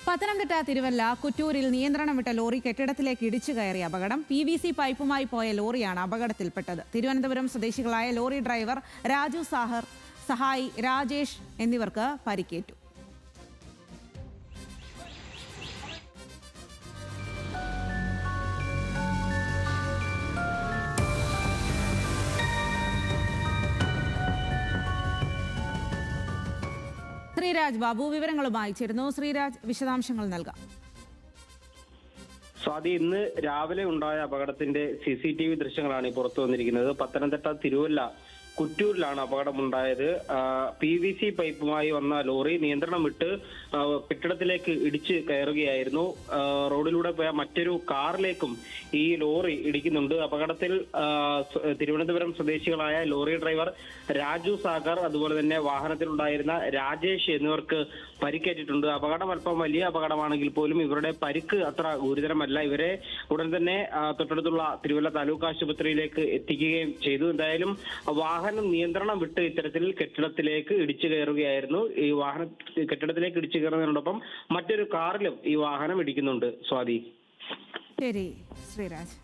പത്തനംതിട്ട തിരുവല്ല കുറ്റൂരിൽ നിയന്ത്രണം വിട്ട ലോറി കെട്ടിടത്തിലേക്ക് ഇടിച്ചു കയറിയ അപകടം. PVC പൈപ്പുമായി പോയ ലോറിയാണ് അപകടത്തിൽപ്പെട്ടത്. തിരുവനന്തപുരം സ്വദേശികളായ ലോറി ഡ്രൈവർ രാജു സാഹർ, സഹായി രാജേഷ് എന്നിവർക്ക് പരിക്കേറ്റു. ശ്രീരാജ് ബാബു വിവരങ്ങളുമായി ചേരുന്നു. ശ്രീരാജ്, വിശദാംശങ്ങൾ നൽകാം. സ്വാതി, ഇന്ന് രാവിലെ ഉണ്ടായ അപകടത്തിന്റെ CCTV ദൃശ്യങ്ങളാണ് പുറത്തു വന്നിരിക്കുന്നത്. പത്തനംതിട്ട തിരുവല്ല കുറ്റൂരിലാണ് അപകടമുണ്ടായത്. PVC പൈപ്പുമായി വന്ന ലോറി നിയന്ത്രണം വിട്ട് കെട്ടിടത്തിലേക്ക് ഇടിച്ച് കയറുകയായിരുന്നു. റോഡിലൂടെ പോയ മറ്റൊരു കാറിലേക്കും ഈ ലോറി ഇടിക്കുന്നുണ്ട്. അപകടത്തിൽ തിരുവനന്തപുരം സ്വദേശികളായ ലോറി ഡ്രൈവർ രാജു സാഗർ, അതുപോലെ തന്നെ വാഹനത്തിലുണ്ടായിരുന്ന രാജേഷ് എന്നിവർക്ക് പരിക്കേറ്റിട്ടുണ്ട്. അപകടം അല്പം വലിയ അപകടമാണെങ്കിൽ പോലും ഇവരുടെ പരിക്ക് അത്ര ഗുരുതരമല്ല. ഇവരെ ഉടൻ തന്നെ തൊട്ടടുത്തുള്ള തിരുവല്ല താലൂക്ക് ആശുപത്രിയിലേക്ക് എത്തിക്കുകയും ചെയ്തു. എന്തായാലും വാഹനം നിയന്ത്രണം വിട്ട് ഇത്തരത്തിൽ കെട്ടിടത്തിലേക്ക് ഇടിച്ചു കയറുകയായിരുന്നു. ഈ വാഹനം കെട്ടിടത്തിലേക്ക് ഇടിച്ചു കയറുന്നതിനോടൊപ്പം മറ്റൊരു കാറിലും ഈ വാഹനം ഇടിക്കുന്നുണ്ട്. സ്വാതി. ശരി ശ്രീരാജ്.